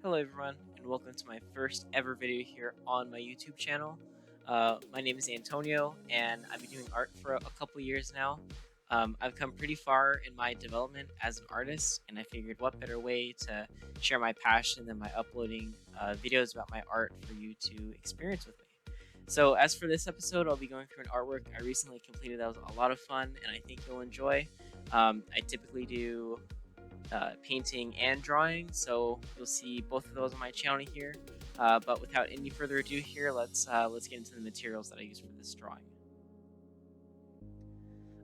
Hello everyone, and welcome to my first ever video here on my YouTube channel. My name is Antonio, and I've been doing art for a couple years now. I've come pretty far in my development as an artist, and I figured what better way to share my passion than by uploading videos about my art for you to experience with me. So as for this episode, I'll be going through an artwork I recently completed that was a lot of fun, and I think you'll enjoy. I typically do painting and drawing, so you'll see both of those on my channel here. But without any further ado here, let's get into the materials that I use for this drawing.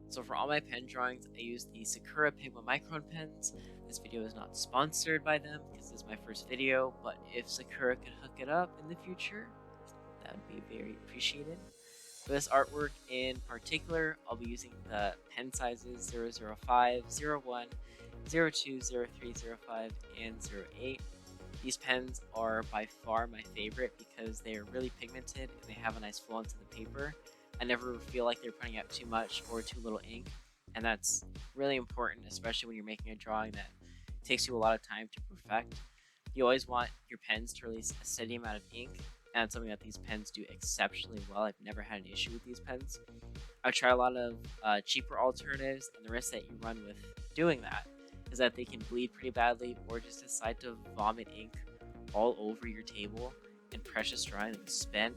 So for all my pen drawings, I use the Sakura Pigma Micron pens. This video is not sponsored by them because this is my first video, but if Sakura could hook it up in the future, that would be very appreciated. For this artwork in particular, I'll be using the pen sizes 005, 01, 02, 03, 05, and 08. These pens are by far my favorite because they are really pigmented and they have a nice flow onto the paper. I never feel like they're putting out too much or too little ink, and that's really important, especially when you're making a drawing that takes you a lot of time to perfect. You always want your pens to release a steady amount of ink, and it's something that these pens do exceptionally well. I've never had an issue with these pens. I've tried a lot of cheaper alternatives, and the risk that you run with doing that is that they can bleed pretty badly or just decide to vomit ink all over your table and precious drawing that you spent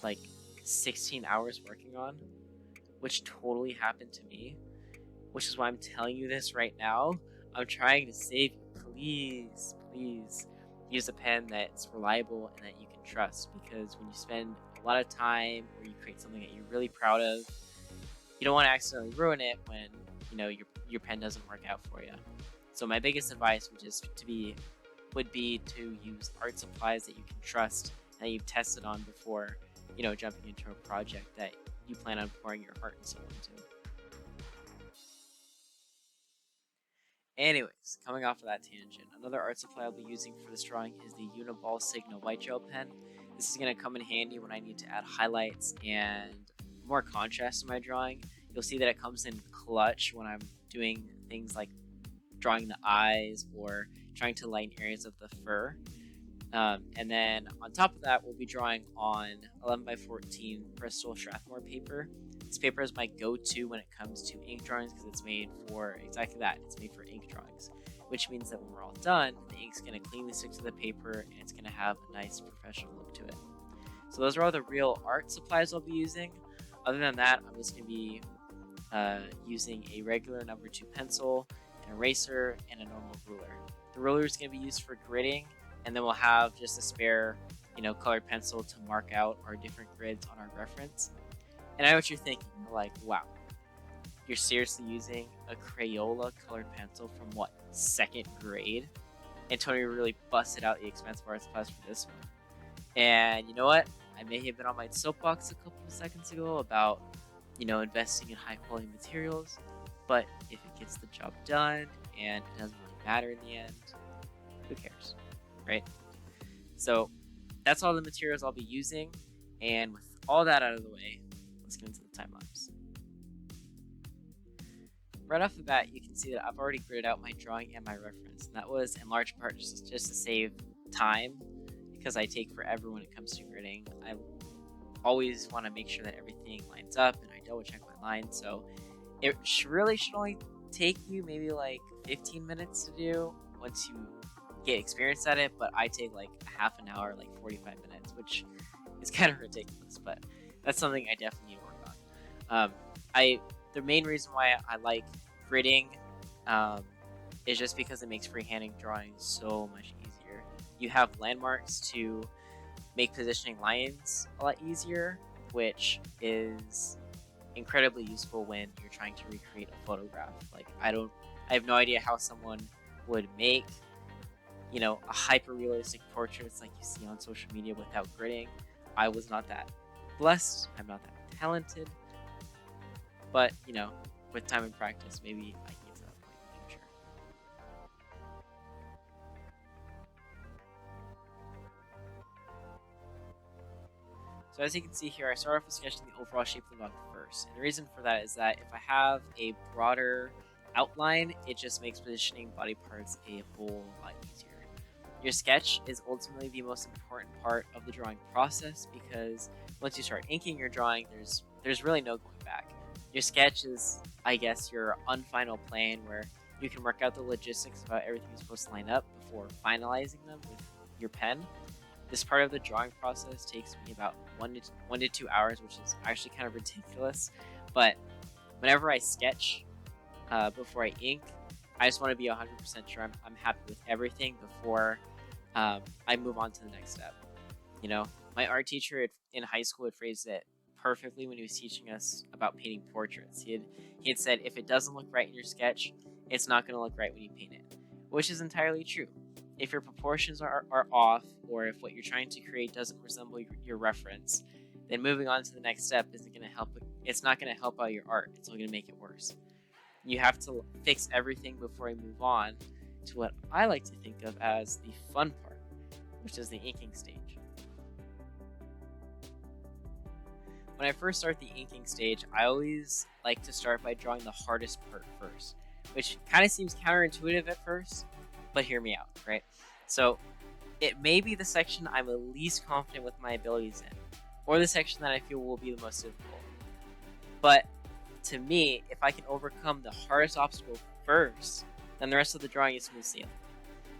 like 16 hours working on, which totally happened to me, which is why I'm telling you this right now. I'm trying to save you. Please use a pen that's reliable and that you can trust, because when you spend a lot of time or you create something that you're really proud of, you don't want to accidentally ruin it when your pen doesn't work out for you. So my biggest advice would be to use art supplies that you can trust and that you've tested on before jumping into a project that you plan on pouring your heart and soul into. Anyways, coming off of that tangent, another art supply I'll be using for this drawing is the Uniball Sigma white gel pen. This is going to come in handy when I need to add highlights and more contrast to my drawing. You'll see that it comes in clutch when I'm doing things like drawing the eyes or trying to lighten areas of the fur. And then on top of that, we'll be drawing on 11x14 Bristol Strathmore paper. This paper is my go-to when it comes to ink drawings because it's made for exactly that. It's made for ink drawings, which means that when we're all done, the ink's going to cleanly stick to the paper and it's going to have a nice professional look to it. So those are all the real art supplies I'll be using. Other than that, I'm just going to be using a regular number 2 pencil, an eraser, and a normal ruler. The ruler is going to be used for gridding, and then we'll have just a spare, colored pencil to mark out our different grids on our reference. And I know what you're thinking. You're like, wow, you're seriously using a Crayola colored pencil from what, 2nd grade? Antonio really busted out the expensive art supplies for this one. And you know what? I may have been on my soapbox a couple of seconds ago about, investing in high quality materials, but if it gets the job done and it doesn't really matter in the end, who cares, right? So that's all the materials I'll be using, and with all that out of the way, let's get into the time lapse. Right off the bat, you can see that I've already gridded out my drawing and my reference, and that was in large part just to save time, because I take forever when it comes to gridding. I always want to make sure that everything lines up, and I double check my lines, so it really should only take you maybe like 15 minutes to do once you get experience at it, but I take like a half an hour, like 45 minutes, which is kind of ridiculous, but that's something I definitely need to work on. The main reason why I like gridding is just because it makes freehanding drawing so much easier. You have landmarks to make positioning lines a lot easier, which is incredibly useful when you're trying to recreate a photograph. Like I have no idea how someone would make a hyper realistic portraits like you see on social media without gridding. I was not that blessed. I'm not that talented, but with time and practice, maybe I can get to that point in the future. So as you can see here, I start off with sketching the overall shape of the dog first. And the reason for that is that if I have a broader outline, it just makes positioning body parts a whole lot easier. Your sketch is ultimately the most important part of the drawing process because once you start inking your drawing, there's really no going back. Your sketch is, I guess, your unfinal plan where you can work out the logistics about everything you're supposed to line up before finalizing them with your pen. This part of the drawing process takes me about 1 to 2 hours, which is actually kind of ridiculous. But whenever I sketch before I ink, I just want to be 100% sure I'm happy with everything before I move on to the next step. You know, my art teacher in high school had phrased it perfectly when he was teaching us about painting portraits. He had said, if it doesn't look right in your sketch, it's not going to look right when you paint it, which is entirely true. If your proportions are off, or if what you're trying to create doesn't resemble your reference, then moving on to the next step isn't going to help. It's not going to help out your art. It's only going to make it worse. You have to fix everything before you move on to what I like to think of as the fun part, which is the inking stage. When I first start the inking stage, I always like to start by drawing the hardest part first, which kind of seems counterintuitive at first, but hear me out, right? So it may be the section I'm the least confident with my abilities in, or the section that I feel will be the most difficult. But to me, if I can overcome the hardest obstacle first, then the rest of the drawing is smooth sailing.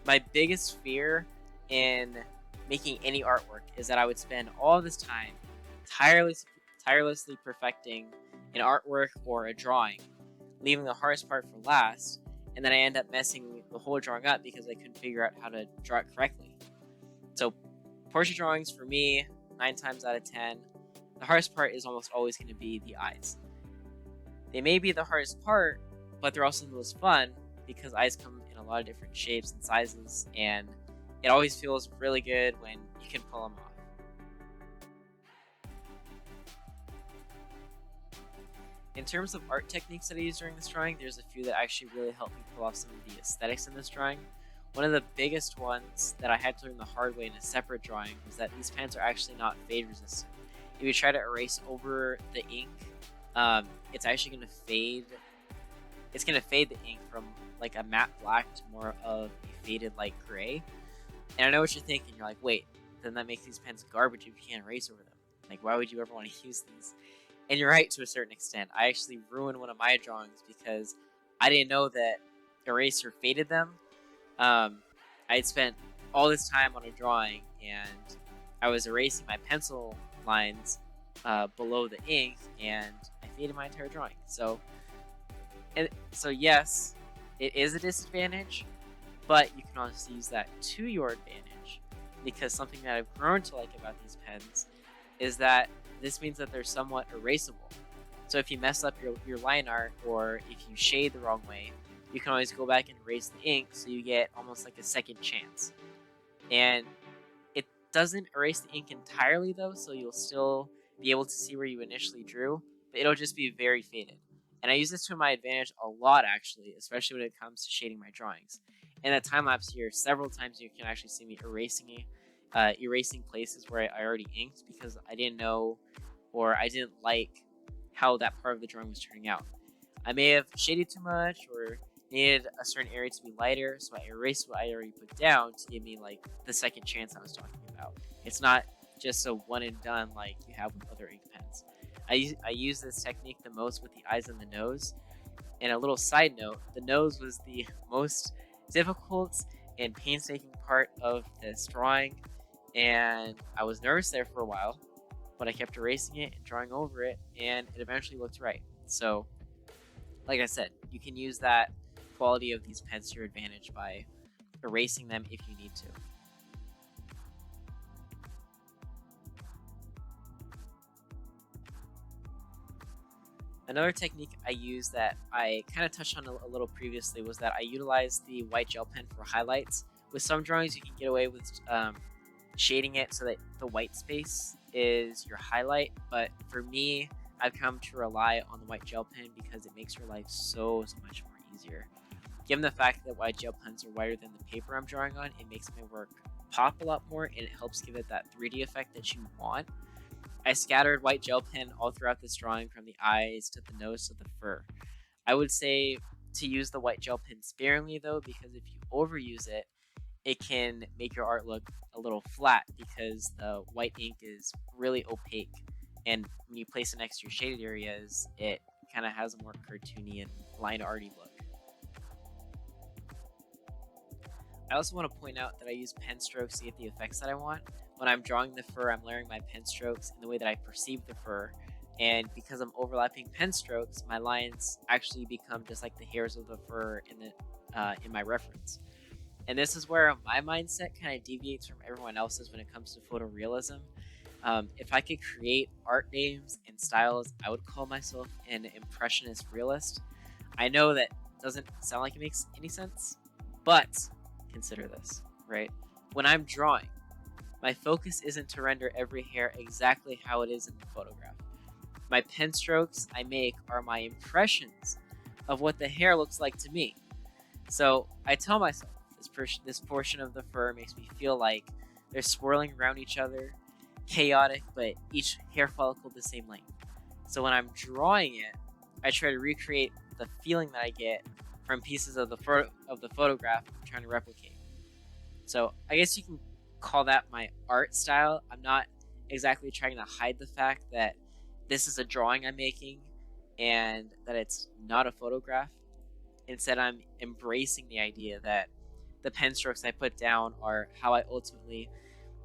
My biggest fear in making any artwork is that I would spend all this time tirelessly perfecting an artwork or a drawing, leaving the hardest part for last, and then I end up messing the whole drawing up because I couldn't figure out how to draw it correctly. So portrait drawings for me, 9 times out of 10, the hardest part is almost always going to be the eyes. They may be the hardest part, but they're also the most fun because eyes come in a lot of different shapes and sizes, and it always feels really good when you can pull them off. In terms of art techniques that I use during this drawing, there's a few that actually really help me pull off some of the aesthetics in this drawing. One of the biggest ones that I had to learn the hard way in a separate drawing was that these pens are actually not fade resistant. If you try to erase over the ink, it's actually going to fade. It's going to fade the ink from like a matte black to more of a faded light gray. And I know what you're thinking. You're like, wait, then that makes these pens garbage if you can't erase over them. Like, why would you ever want to use these? And you're right to a certain extent. I actually ruined one of my drawings because I didn't know that eraser faded them. I had spent all this time on a drawing and I was erasing my pencil lines below the ink, and I faded my entire drawing. So yes, it is a disadvantage, but you can also use that to your advantage, because something that I've grown to like about these pens is that this means that they're somewhat erasable. So if you mess up your line art, or if you shade the wrong way, you can always go back and erase the ink, so you get almost like a second chance. And it doesn't erase the ink entirely though, so you'll still be able to see where you initially drew, but it'll just be very faded. And I use this to my advantage a lot, actually, especially when it comes to shading my drawings. In the time lapse here, several times you can actually see me erasing places where I already inked because I didn't know, or I didn't like how that part of the drawing was turning out. I may have shaded too much or needed a certain area to be lighter, so I erased what I already put down to give me like the second chance I was talking about. It's not just a one and done like you have with other ink pens. I use this technique the most with the eyes and the nose. And a little side note, the nose was the most difficult and painstaking part of this drawing, and I was nervous there for a while, but I kept erasing it and drawing over it, and it eventually looked right. So, like I said, you can use that quality of these pens to your advantage by erasing them if you need to. Another technique I use that I kind of touched on a little previously was that I utilize the white gel pen for highlights. With some drawings, you can get away with shading it so that the white space is your highlight, but for me, I've come to rely on the white gel pen because it makes your life so much more easier. Given the fact that white gel pens are whiter than the paper I'm drawing on, it makes my work pop a lot more, and it helps give it that 3D effect that you want. I scattered white gel pen all throughout this drawing, from the eyes to the nose to the fur. I would say to use the white gel pen sparingly though, because if you overuse it, it can make your art look a little flat because the white ink is really opaque, and when you place it next to your shaded areas, it kind of has a more cartoony and line arty look. I also want to point out that I use pen strokes to get the effects that I want. When I'm drawing the fur, I'm layering my pen strokes in the way that I perceive the fur, and because I'm overlapping pen strokes, my lines actually become just like the hairs of the fur in my reference. And this is where my mindset kind of deviates from everyone else's when it comes to photorealism. If I could create art names and styles, I would call myself an impressionist realist. I know that doesn't sound like it makes any sense, but consider this, right? When I'm drawing, my focus isn't to render every hair exactly how it is in the photograph. My pen strokes I make are my impressions of what the hair looks like to me. So I tell myself this portion of the fur makes me feel like they're swirling around each other, chaotic, but each hair follicle the same length. So when I'm drawing it, I try to recreate the feeling that I get from pieces of the photograph I'm trying to replicate. So I guess you can call that my art style. I'm not exactly trying to hide the fact that this is a drawing I'm making and that it's not a photograph. Instead, I'm embracing the idea that the pen strokes I put down are how I ultimately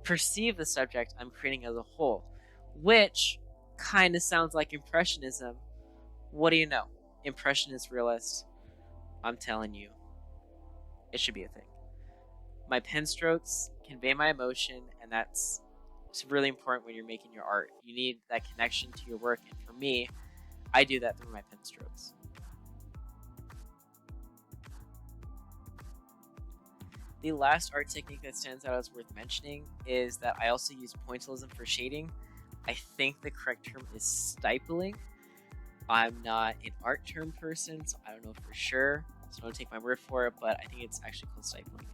perceive the subject I'm creating as a whole, which kind of sounds like Impressionism. What do you know? Impressionist realist. I'm telling you, it should be a thing. My pen strokes convey my emotion, and it's really important when you're making your art. You need that connection to your work, and for me, I do that through my pen strokes. The last art technique that stands out as worth mentioning is that I also use pointillism for shading. I think the correct term is stippling. I'm not an art term person, so I don't know for sure. So don't take my word for it, but I think it's actually called stippling.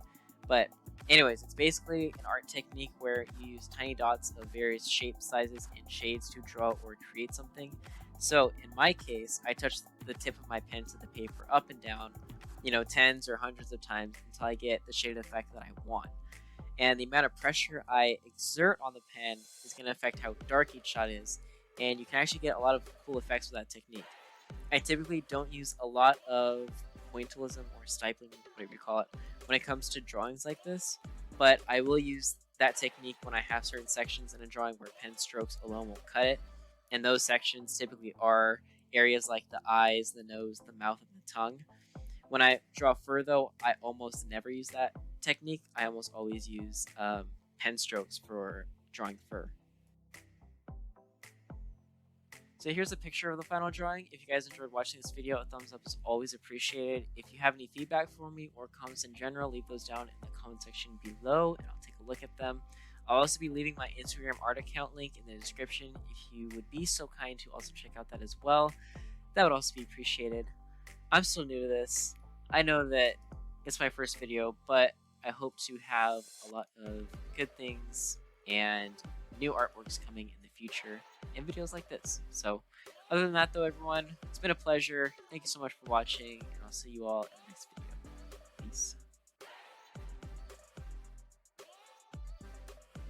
But anyways, it's basically an art technique where you use tiny dots of various shapes, sizes, and shades to draw or create something. So in my case, I touch the tip of my pen to the paper up and down, tens or hundreds of times until I get the shaded effect that I want. And the amount of pressure I exert on the pen is going to affect how dark each shot is, and you can actually get a lot of cool effects with that technique. I typically don't use a lot of pointillism or stippling, whatever you call it, when it comes to drawings like this, but I will use that technique when I have certain sections in a drawing where pen strokes alone won't cut it, and those sections typically are areas like the eyes, the nose, the mouth, and the tongue. When I draw fur, though, I almost never use that technique. I almost always use pen strokes for drawing fur. So here's a picture of the final drawing. If you guys enjoyed watching this video, a thumbs up is always appreciated. If you have any feedback for me or comments in general, leave those down in the comment section below and I'll take a look at them. I'll also be leaving my Instagram art account link in the description if you would be so kind to also check out that as well. That would also be appreciated. I'm still new to this. I know that it's my first video, but I hope to have a lot of good things and new artworks coming in the future in videos like this. So other than that though, everyone, it's been a pleasure. Thank you so much for watching, and I'll see you all in the next video. Peace.